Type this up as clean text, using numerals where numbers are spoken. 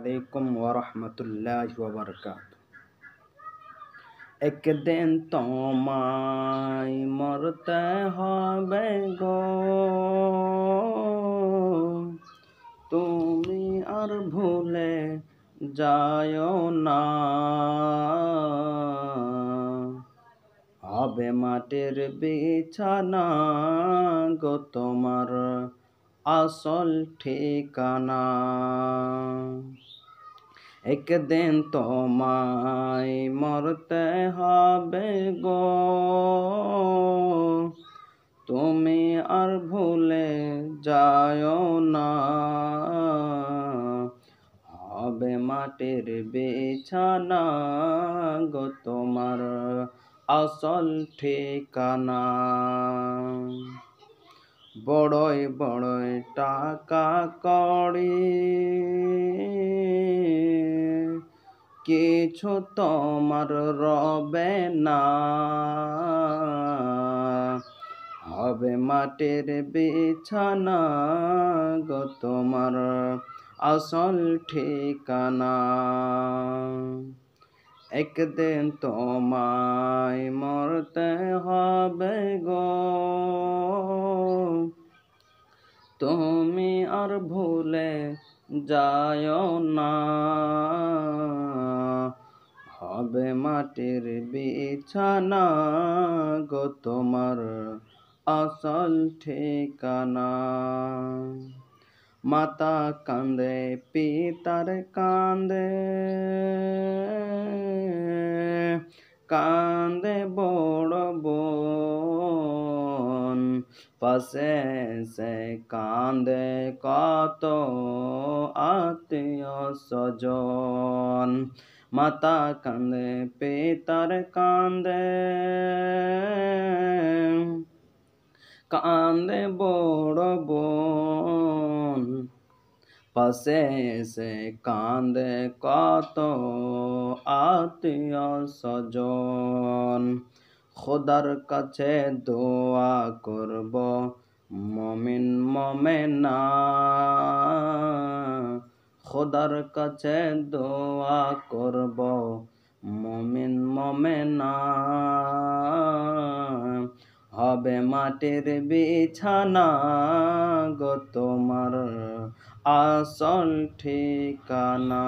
আলাইকুম ওয়া রাহমাতুল্লাহি ওয়া বারাকাতুহু। একদিন তোমায় মরতে হবে গো, তুমি আর ভুলে যাও না। হবে মাটির বিছানা গো তোমার আসল ঠিকানা। একদিন তোমায় মরতে হবে গো, তুমি আর ভুলে যাও না। হবে মাটির বিছানা গো তোমার আসল ঠিকানা। বড়ই বড়ই টাকা কড়ি কিছু তোমার রবে না। হবে মাটির বিছানা গো তোমার আসল ঠিকানা। একদিন তোমায় মরতে হবে গো, তুমি আর ভুলে যাও না। হবে মাটির বিছানা গো তোমার আসল ঠিকানা। মাতা কান্দে পিতার কান্দে, কান্দে বড় বোন, পাশে এসে কান্দে কত আত্মীয় স্বজন। মাতা কান্দে পিতার কান্দে, কান্দে বড় বোন, পাশে এসে কান্দে কত আত্মীয় স্বজন। খোদার কাছে দোয়া করব মমিন মমেনা, খোদার কাছে দোয়া করব মমিন মমেনা। হবে মাটির বিছানা গো তোমার আসল ঠিকানা।